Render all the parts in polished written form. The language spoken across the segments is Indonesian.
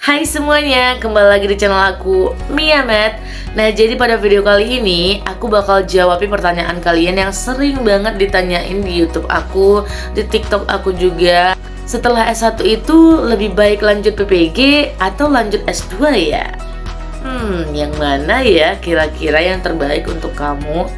Hai semuanya, kembali lagi di channel aku, Miamet. Nah, jadi pada video kali ini aku bakal jawabin pertanyaan kalian yang sering banget ditanyain di YouTube aku, di TikTok aku juga. Setelah S1 itu lebih baik lanjut PPG atau lanjut S2 ya? Yang mana ya kira-kira yang terbaik untuk kamu?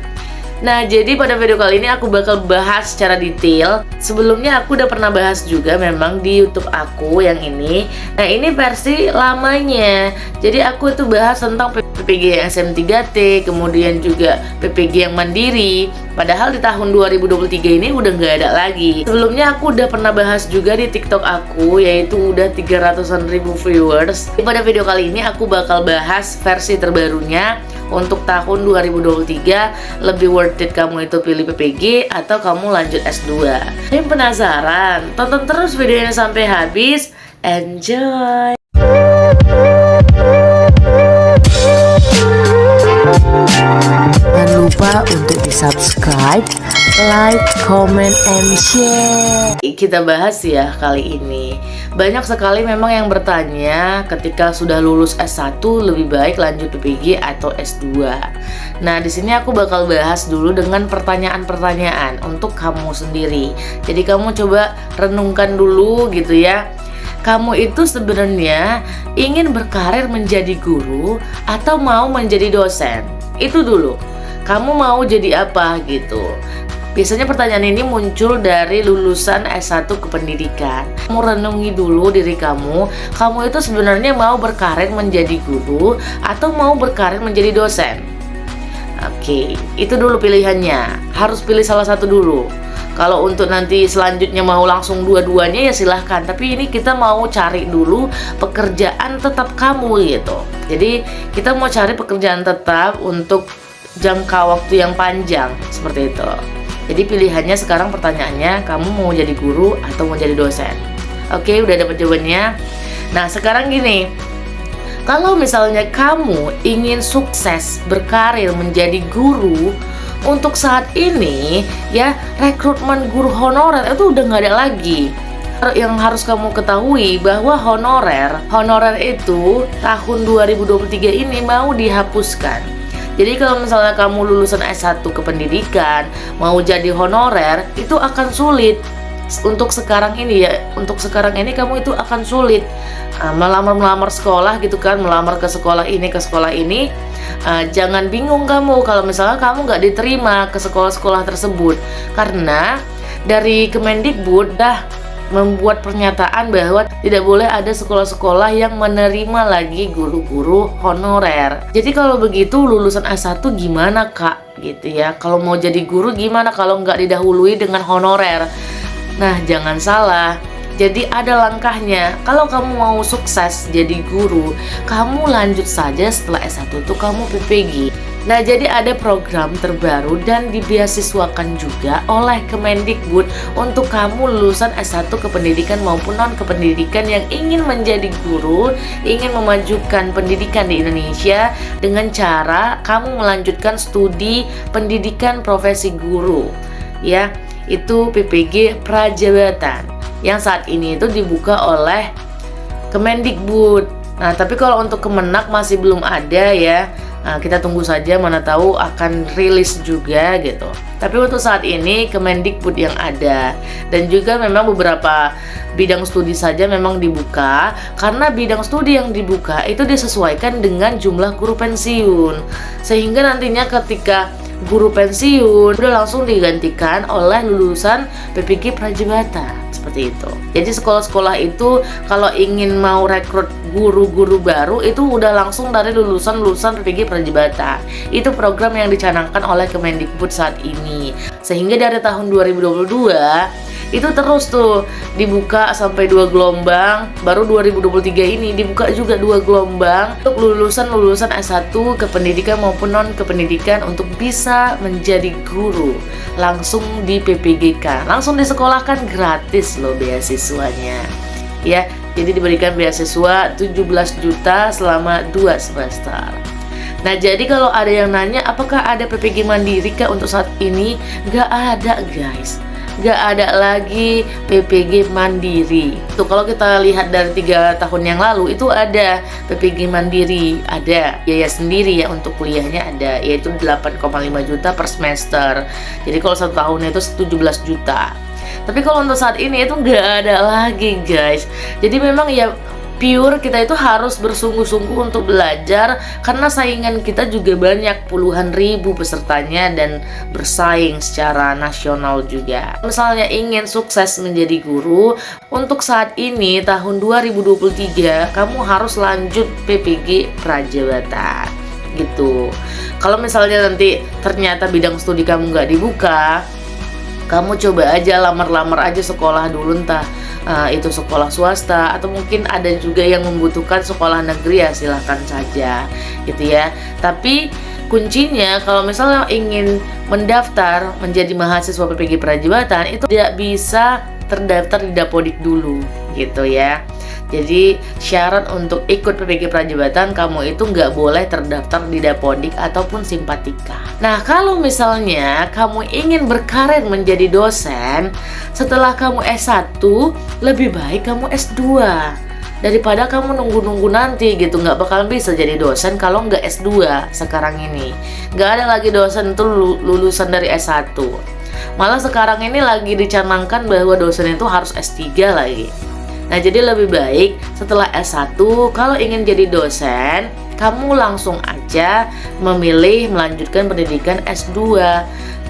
Nah, jadi pada video kali ini aku bakal bahas secara detail. Sebelumnya aku udah pernah bahas juga memang di YouTube aku yang ini. Nah, ini versi lamanya. Jadi aku itu bahas tentang PPG yang SM3T, kemudian juga PPG yang mandiri. Padahal di tahun 2023 ini udah nggak ada lagi. Sebelumnya aku udah pernah bahas juga di TikTok aku, yaitu udah 300-an ribu viewers. Pada video kali ini aku bakal bahas versi terbarunya untuk tahun 2023. Lebih worth it kamu itu pilih PPG atau kamu lanjut S2? Yang penasaran? Tonton terus videonya sampai habis. Enjoy! Jangan lupa untuk di-subscribe, like, comment, and share. Kita bahas ya kali ini. Banyak sekali memang yang bertanya ketika sudah lulus S1 lebih baik lanjut PPG atau S2. Nah, di sini aku bakal bahas dulu dengan pertanyaan-pertanyaan untuk kamu sendiri. Jadi kamu coba renungkan dulu gitu ya. Kamu itu sebenarnya ingin berkarir menjadi guru atau mau menjadi dosen? Itu dulu. Kamu mau jadi apa gitu? Biasanya pertanyaan ini muncul dari lulusan S1 kependidikan. Kamu renungi dulu diri kamu itu sebenarnya mau berkarir menjadi guru atau mau berkarir menjadi dosen? Oke, itu dulu pilihannya. Harus pilih salah satu dulu. Kalau untuk nanti selanjutnya mau langsung dua-duanya ya silahkan. Tapi ini kita mau cari dulu pekerjaan tetap kamu gitu. Jadi kita mau cari pekerjaan tetap untuk jangka waktu yang panjang seperti itu. Jadi pilihannya sekarang pertanyaannya, kamu mau jadi guru atau mau jadi dosen? Oke, udah dapat jawabannya. Nah, sekarang gini. Kalau misalnya kamu ingin sukses berkarir menjadi guru, untuk saat ini ya rekrutmen guru honorer itu udah nggak ada lagi. Yang harus kamu ketahui bahwa honorer itu tahun 2023 ini mau dihapuskan. Jadi kalau misalnya kamu lulusan S1 kependidikan mau jadi honorer itu akan sulit. Untuk sekarang ini ya, untuk sekarang ini kamu itu akan sulit melamar sekolah gitu kan, melamar ke sekolah ini ke sekolah ini. Jangan bingung kamu kalau misalnya kamu nggak diterima ke sekolah-sekolah tersebut, karena dari Kemendikbud dah membuat pernyataan bahwa tidak boleh ada sekolah-sekolah yang menerima lagi guru-guru honorer. Jadi kalau begitu lulusan S1 gimana kak gitu ya? Kalau mau jadi guru gimana kalau nggak didahului dengan honorer? Nah, jangan salah. Jadi ada langkahnya. Kalau kamu mau sukses jadi guru, kamu lanjut saja setelah S1 itu kamu PPG. Nah, jadi ada program terbaru dan dibeasiswakan juga oleh Kemendikbud untuk kamu lulusan S1 kependidikan maupun non-kependidikan yang ingin menjadi guru, ingin memajukan pendidikan di Indonesia dengan cara kamu melanjutkan studi pendidikan profesi guru. Ya, itu PPG Prajabatan yang saat ini itu dibuka oleh Kemendikbud. Nah, tapi kalau untuk Kemenak masih belum ada ya. Nah, kita tunggu saja, mana tahu akan rilis juga gitu. Tapi untuk saat ini Kemendikbud yang ada. Dan juga memang beberapa bidang studi saja memang dibuka, karena bidang studi yang dibuka itu disesuaikan dengan jumlah guru pensiun. Sehingga nantinya ketika guru pensiun udah langsung digantikan oleh lulusan PPG Prajabatan seperti itu. Jadi sekolah-sekolah itu kalau ingin mau rekrut guru-guru baru itu udah langsung dari lulusan PPG Prajabatan. Itu program yang dicanangkan oleh Kemendikbud saat ini. Sehingga dari tahun 2022 itu terus tuh dibuka sampai 2 gelombang. Baru 2023 ini dibuka juga 2 gelombang untuk lulusan S1 kependidikan maupun non kependidikan untuk bisa menjadi guru langsung di PPG-kan, langsung disekolahkan gratis loh beasiswanya ya. Jadi diberikan beasiswa 17 juta selama 2 semester. Nah, jadi kalau ada yang nanya apakah ada PPG mandiri kah untuk saat ini? Nggak ada guys. nggak ada lagi PPG Mandiri. Tuh kalau kita lihat dari 3 tahun yang lalu itu ada PPG Mandiri, ada biaya sendiri ya untuk kuliahnya ada, yaitu 8,5 juta per semester. Jadi kalau 1 tahun itu 17 juta. Tapi kalau untuk saat ini itu nggak ada lagi guys. Jadi memang ya pure kita itu harus bersungguh-sungguh untuk belajar, karena saingan kita juga banyak, puluhan ribu pesertanya dan bersaing secara nasional juga. Misalnya ingin sukses menjadi guru, untuk saat ini tahun 2023 kamu harus lanjut PPG Prajabatan gitu. Kalau misalnya nanti ternyata bidang studi kamu nggak dibuka, kamu coba aja lamar-lamar aja sekolah dulu, entah itu sekolah swasta atau mungkin ada juga yang membutuhkan sekolah negeri, ya silahkan saja gitu ya. Tapi kuncinya kalau misalnya ingin mendaftar menjadi mahasiswa PPG Prajabatan itu tidak bisa terdaftar di Dapodik dulu gitu ya. Jadi syarat untuk ikut PPG Prajabatan kamu itu nggak boleh terdaftar di Dapodik ataupun Simpatika. Nah kalau misalnya kamu ingin berkarir menjadi dosen setelah kamu S1, lebih baik kamu S2 daripada kamu nunggu-nunggu nanti gitu. Nggak bakal bisa jadi dosen kalau nggak S2 sekarang ini. Nggak ada lagi dosen itu lulusan dari S1. Malah sekarang ini lagi dicanangkan bahwa dosen itu harus S3 lagi. Nah jadi lebih baik setelah S1 kalau ingin jadi dosen, kamu langsung aja memilih melanjutkan pendidikan S2.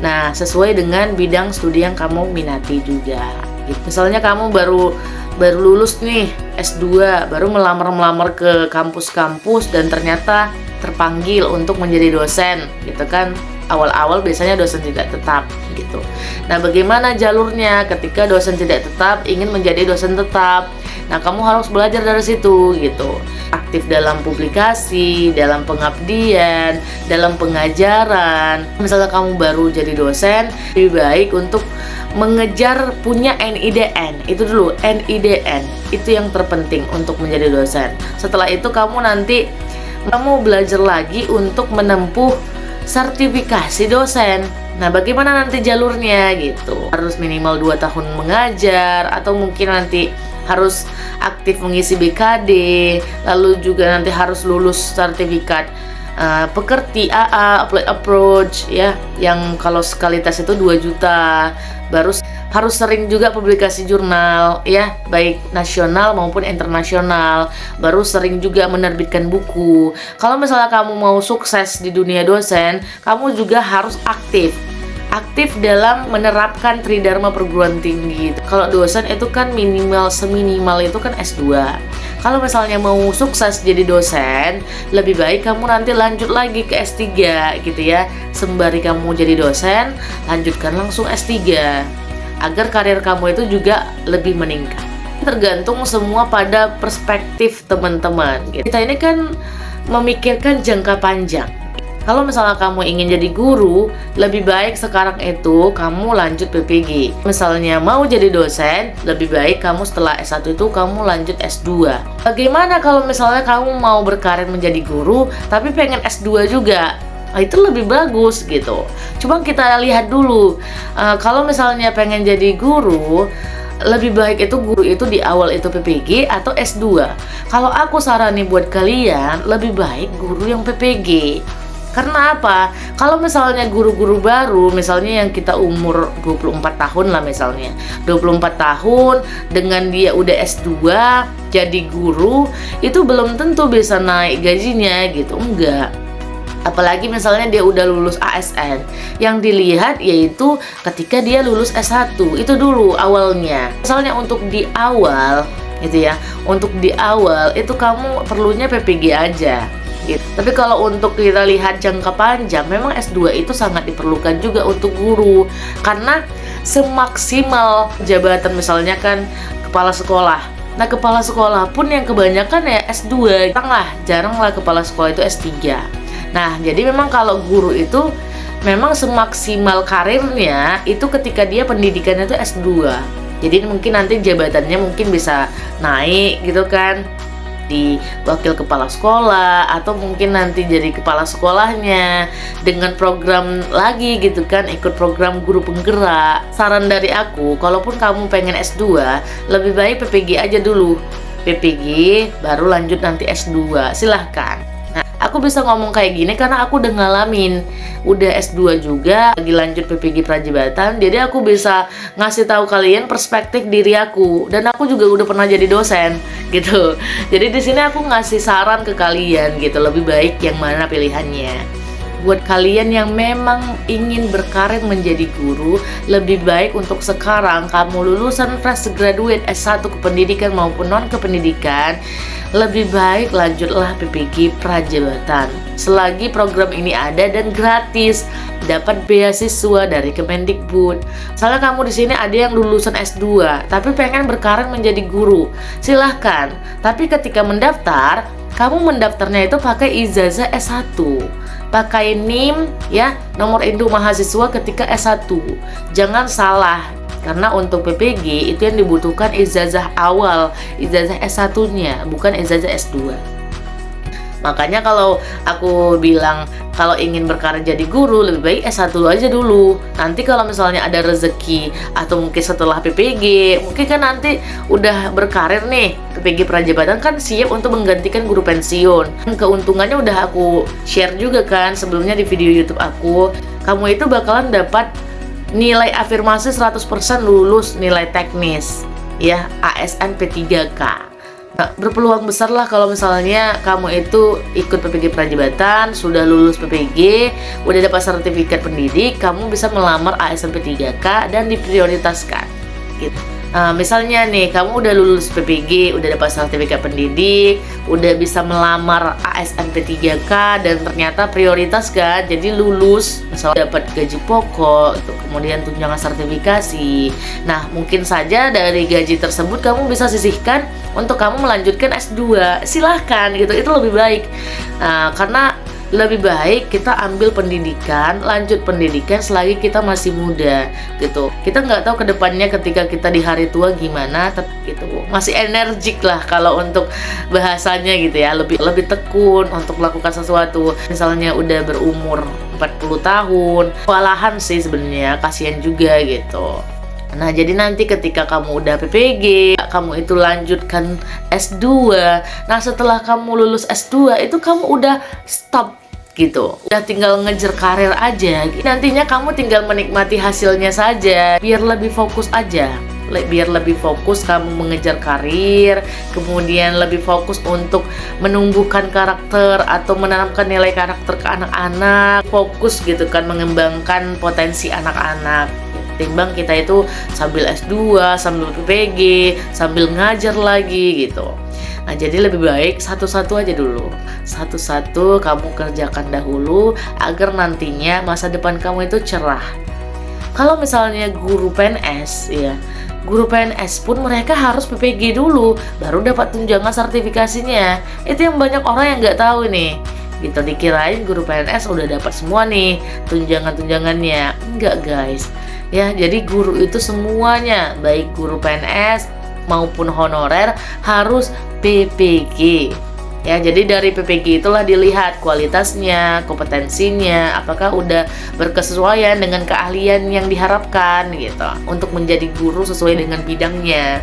Nah sesuai dengan bidang studi yang kamu minati juga gitu. Misalnya kamu baru lulus nih S2, baru melamar ke kampus-kampus dan ternyata terpanggil untuk menjadi dosen gitu kan. Awal-awal biasanya dosen tidak tetap gitu. Nah bagaimana jalurnya ketika dosen tidak tetap ingin menjadi dosen tetap? Nah kamu harus belajar dari situ gitu. Aktif dalam publikasi, dalam pengabdian, dalam pengajaran. Misalnya kamu baru jadi dosen, lebih baik untuk mengejar punya NIDN. Itu dulu, NIDN itu yang terpenting untuk menjadi dosen. Setelah itu kamu belajar lagi untuk menempuh sertifikasi dosen. Nah bagaimana nanti jalurnya gitu? Harus minimal 2 tahun mengajar, atau mungkin nanti harus aktif mengisi BKD, lalu juga nanti harus lulus sertifikat pekerti AA, Applied Approach ya, yang kalau sekali tes itu 2 juta. Baru harus sering juga publikasi jurnal ya, baik nasional maupun internasional. Baru sering juga menerbitkan buku. Kalau misalnya kamu mau sukses di dunia dosen, kamu juga harus aktif dalam menerapkan Tridharma perguruan tinggi. Kalau dosen itu kan seminimal itu kan S2. Kalau misalnya mau sukses jadi dosen, lebih baik kamu nanti lanjut lagi ke S3 gitu ya. Sembari kamu jadi dosen, lanjutkan langsung S3 agar karir kamu itu juga lebih meningkat. Tergantung semua pada perspektif teman-teman gitu. Kita ini kan memikirkan jangka panjang. Kalau misalnya kamu ingin jadi guru, lebih baik sekarang itu kamu lanjut PPG. Misalnya mau jadi dosen, lebih baik kamu setelah S1 itu kamu lanjut S2. Bagaimana kalau misalnya kamu mau berkarir menjadi guru, tapi pengen S2 juga? Nah, itu lebih bagus gitu. Coba kita lihat dulu, kalau misalnya pengen jadi guru, lebih baik itu guru itu di awal itu PPG atau S2. Kalau aku sarani buat kalian, lebih baik guru yang PPG. Karena apa? Kalau misalnya guru-guru baru, misalnya yang kita umur 24 tahun lah misalnya, 24 tahun dengan dia udah S2 jadi guru, itu belum tentu bisa naik gajinya gitu, enggak. Apalagi misalnya dia udah lulus ASN, yang dilihat yaitu ketika dia lulus S1, itu dulu awalnya. Misalnya untuk di awal gitu ya, untuk di awal itu kamu perlunya PPG aja gitu. Tapi kalau untuk kita lihat jangka panjang, memang S2 itu sangat diperlukan juga untuk guru, karena semaksimal jabatan misalnya kan kepala sekolah. Nah kepala sekolah pun yang kebanyakan ya S2, jarang lah kepala sekolah itu S3. Nah jadi memang kalau guru itu memang semaksimal karirnya itu ketika dia pendidikannya itu S2. Jadi mungkin nanti jabatannya mungkin bisa naik gitu kan. di wakil kepala sekolah atau mungkin nanti jadi kepala sekolahnya dengan program lagi gitu kan, ikut program guru penggerak. Saran dari aku, kalaupun kamu pengen S2, lebih baik PPG aja dulu. PPG baru lanjut nanti S2, silahkan. Nah, aku bisa ngomong kayak gini karena aku udah ngalamin, udah S2 juga, lagi lanjut PPG Prajabatan, jadi aku bisa ngasih tahu kalian perspektif diri aku, dan aku juga udah pernah jadi dosen gitu. Jadi di sini aku ngasih saran ke kalian gitu, lebih baik yang mana pilihannya. Buat kalian yang memang ingin berkarir menjadi guru, lebih baik untuk sekarang kamu lulusan fresh graduate S1 kependidikan maupun non kependidikan, lebih baik lanjutlah PPG Prajabatan. Selagi program ini ada dan gratis, dapat beasiswa dari Kemendikbud. Misalnya kamu di sini ada yang lulusan S2 tapi pengen berkarir menjadi guru, silahkan. Tapi ketika mendaftar, kamu mendaftarnya itu pakai ijazah S1, pakai NIM ya, nomor induk mahasiswa ketika S1. Jangan salah, karena untuk PPG itu yang dibutuhkan ijazah awal, ijazah S1-nya, bukan ijazah S2. Makanya kalau aku bilang kalau ingin berkarir jadi guru, lebih baik S1 aja dulu. Nanti kalau misalnya ada rezeki atau mungkin setelah PPG, mungkin kan nanti udah berkarir nih, PPG Prajabatan kan siap untuk menggantikan guru pensiun. Keuntungannya udah aku share juga kan sebelumnya di video YouTube aku. Kamu itu bakalan dapat nilai afirmasi 100% lulus nilai teknis ya, ASN P3K. Nah, berpeluang besar lah kalau misalnya kamu itu ikut PPG Prajabatan, sudah lulus PPG, udah dapat sertifikat pendidik, kamu bisa melamar ASN P3K dan diprioritaskan gitu. Nah, misalnya nih, kamu udah lulus PPG, udah dapat sertifikat pendidik, udah bisa melamar ASN P3K dan ternyata prioritas kan, jadi lulus, misalnya dapat gaji pokok, kemudian tunjangan sertifikasi. Nah, mungkin saja dari gaji tersebut kamu bisa sisihkan untuk kamu melanjutkan S2, silahkan gitu, itu lebih baik. Nah, karena lebih baik kita ambil pendidikan, lanjut pendidikan selagi kita masih muda gitu. Kita nggak tahu kedepannya ketika kita di hari tua gimana, gitu. Masih energik lah kalau untuk bahasanya gitu ya, lebih tekun untuk melakukan sesuatu. Misalnya udah berumur 40 tahun, kewalahan sih sebenarnya, kasihan juga gitu. Nah, jadi nanti ketika kamu udah PPG, kamu itu lanjutkan S2. Nah, setelah kamu lulus S2, itu kamu udah stop gitu. Udah tinggal ngejar karir aja. Nantinya kamu tinggal menikmati hasilnya saja. Biar lebih fokus aja. Biar lebih fokus kamu mengejar karir, kemudian lebih fokus untuk menumbuhkan karakter atau menanamkan nilai karakter ke anak-anak. Fokus gitu kan, mengembangkan potensi anak-anak. Timbang kita itu sambil S2, sambil PPG, sambil ngajar lagi gitu. Nah, jadi lebih baik satu-satu aja dulu. Satu-satu kamu kerjakan dahulu agar nantinya masa depan kamu itu cerah. Kalau misalnya guru PNS ya, guru PNS pun mereka harus PPG dulu baru dapat tunjangan sertifikasinya. Itu yang banyak orang yang nggak tahu nih. Gitu, dikirain guru PNS udah dapat semua nih tunjangan-tunjangannya. Enggak guys. Ya, jadi guru itu semuanya, baik guru PNS maupun honorer harus PPG. Ya, jadi dari PPG itulah dilihat kualitasnya, kompetensinya, apakah udah berkesesuaian dengan keahlian yang diharapkan gitu untuk menjadi guru sesuai dengan bidangnya.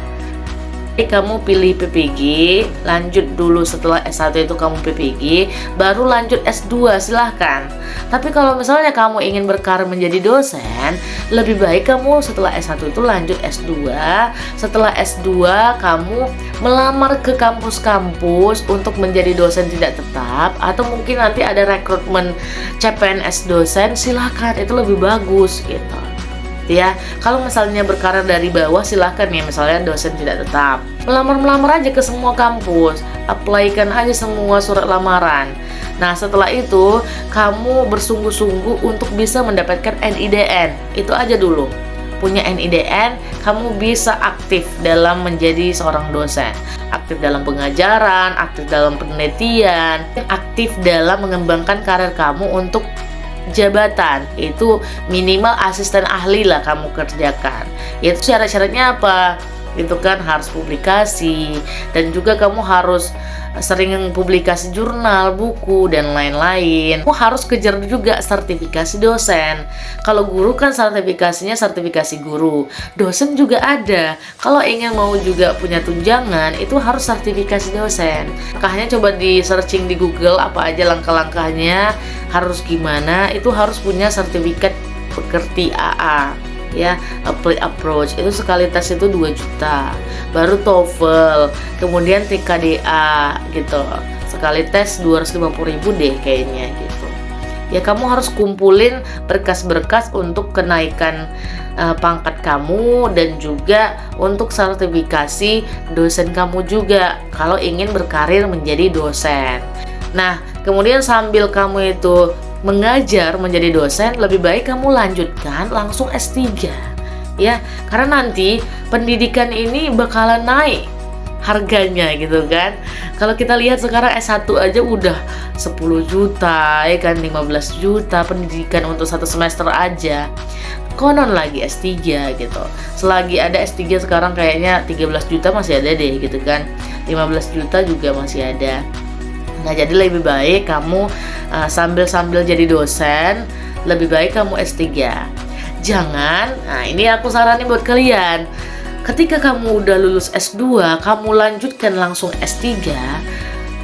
Kamu pilih PPG, lanjut dulu setelah S1 itu kamu PPG, baru lanjut S2 silahkan. Tapi kalau misalnya kamu ingin berkarir menjadi dosen, lebih baik kamu setelah S1 itu lanjut S2. Setelah S2 kamu melamar ke kampus-kampus untuk menjadi dosen tidak tetap, atau mungkin nanti ada rekrutmen CPNS dosen, silahkan, itu lebih bagus gitu. Ya, kalau misalnya berkarir dari bawah silahkan ya, misalnya dosen tidak tetap, melamar aja ke semua kampus, apply-kan aja semua surat lamaran. Nah, setelah itu kamu bersungguh-sungguh untuk bisa mendapatkan NIDN, itu aja dulu. Punya NIDN, kamu bisa aktif dalam menjadi seorang dosen, aktif dalam pengajaran, aktif dalam penelitian, aktif dalam mengembangkan karir kamu untuk jabatan. Itu minimal asisten ahli lah kamu kerjakan. Itu syarat-syaratnya apa? itu kan harus publikasi, dan juga kamu harus sering publikasi jurnal, buku, dan lain-lain. Kamu harus kejar juga sertifikasi dosen. Kalau guru kan sertifikasinya sertifikasi guru, dosen juga ada. Kalau ingin mau juga punya tunjangan, itu harus sertifikasi dosen. Langkahnya coba di searching di Google apa aja langkah-langkahnya, harus gimana. Itu harus punya sertifikat pekerti AA ya, apply approach. Itu sekali tes itu 2 juta. Baru TOEFL, kemudian TKDA gitu. Sekali tes 250.000 deh kayaknya gitu. Ya kamu harus kumpulin berkas-berkas untuk kenaikan pangkat kamu, dan juga untuk sertifikasi dosen kamu juga kalau ingin berkarir menjadi dosen. Nah, kemudian sambil kamu itu mengajar menjadi dosen, lebih baik kamu lanjutkan langsung S3 ya, karena nanti pendidikan ini bakalan naik harganya gitu kan. Kalau kita lihat sekarang S1 aja udah 10 juta ya kan, 15 juta pendidikan untuk 1 semester aja. Konon lagi S3 gitu. Selagi ada S3 sekarang kayaknya 13 juta masih ada deh gitu kan. 15 juta juga masih ada. Nah, jadi lebih baik kamu sambil-sambil jadi dosen, lebih baik kamu S3. Jangan, nah ini aku saranin buat kalian, ketika kamu udah lulus S2, kamu lanjutkan langsung S3,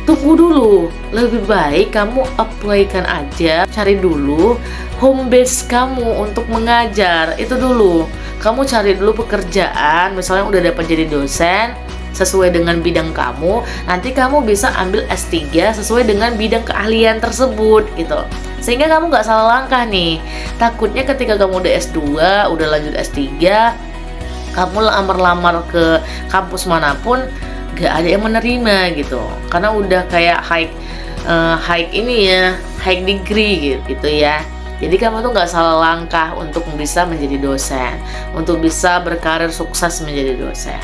tunggu dulu. Lebih baik kamu apply-kan aja, cari dulu home base kamu untuk mengajar, itu dulu. Kamu cari dulu pekerjaan, misalnya udah dapat jadi dosen, sesuai dengan bidang kamu, nanti kamu bisa ambil S3 sesuai dengan bidang keahlian tersebut gitu. Sehingga kamu nggak salah langkah nih. Takutnya ketika kamu udah S2, udah lanjut S3, kamu lamar-lamar ke kampus manapun nggak ada yang menerima gitu. Karena udah kayak high ini ya, high degree gitu ya. Jadi kamu tuh nggak salah langkah untuk bisa menjadi dosen, untuk bisa berkarir sukses menjadi dosen.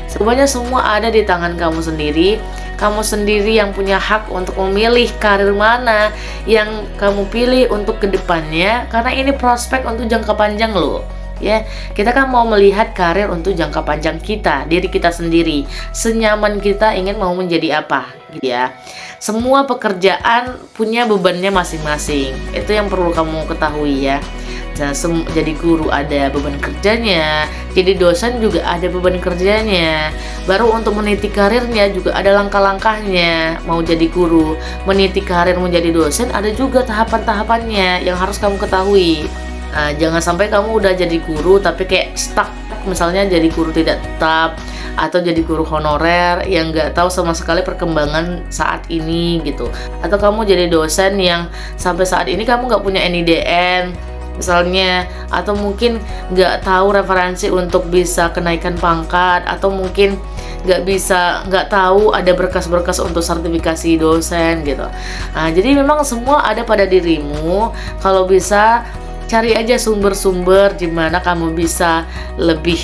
Semuanya semua ada di tangan kamu sendiri. Kamu sendiri yang punya hak untuk memilih karir mana yang kamu pilih untuk kedepannya, karena ini prospek untuk jangka panjang loh. Ya, kita kan mau melihat karir untuk jangka panjang kita, diri kita sendiri, senyaman kita ingin mau menjadi apa, gitu ya. Semua pekerjaan punya bebannya masing-masing. Itu yang perlu kamu ketahui ya. Jadi guru ada beban kerjanya, jadi dosen juga ada beban kerjanya. Baru untuk meniti karirnya juga ada langkah-langkahnya. Mau jadi guru, meniti karir menjadi dosen ada juga tahapan-tahapannya yang harus kamu ketahui. Nah, jangan sampai kamu udah jadi guru tapi kayak stuck, misalnya jadi guru tidak tetap atau jadi guru honorer yang nggak tahu sama sekali perkembangan saat ini gitu. Atau kamu jadi dosen yang sampai saat ini kamu nggak punya NIDN misalnya, atau mungkin nggak tahu referensi untuk bisa kenaikan pangkat, atau mungkin nggak tahu ada berkas-berkas untuk sertifikasi dosen gitu. Nah, jadi memang semua ada pada dirimu. Kalau bisa cari aja sumber-sumber di mana kamu bisa lebih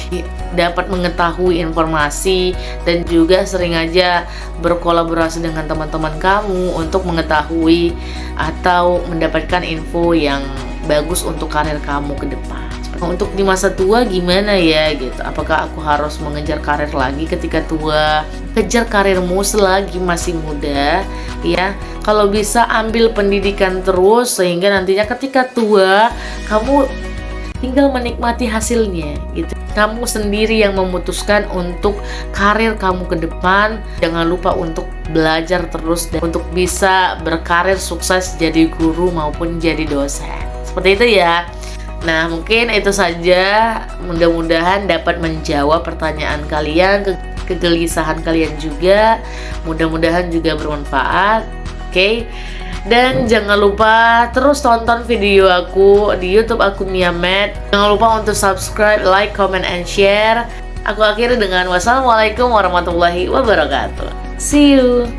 dapat mengetahui informasi, dan juga sering aja berkolaborasi dengan teman-teman kamu untuk mengetahui atau mendapatkan info yang bagus untuk karir kamu ke depan. Untuk di masa tua gimana ya gitu, apakah aku harus mengejar karir lagi ketika tua? Kejar karirmu selagi masih muda ya. Kalau bisa ambil pendidikan terus, sehingga nantinya ketika tua kamu tinggal menikmati hasilnya gitu. Kamu sendiri yang memutuskan untuk karir kamu ke depan. Jangan lupa untuk belajar terus dan untuk bisa berkarir sukses jadi guru maupun jadi dosen. Seperti itu ya. Nah, mungkin itu saja. Mudah-mudahan dapat menjawab pertanyaan kalian, kegelisahan kalian juga. Mudah-mudahan juga bermanfaat. Oke. Dan jangan lupa terus tonton video aku di YouTube aku Mia Med. Jangan lupa untuk subscribe, like, comment, and share. Aku akhiri dengan wassalamualaikum warahmatullahi wabarakatuh. See you.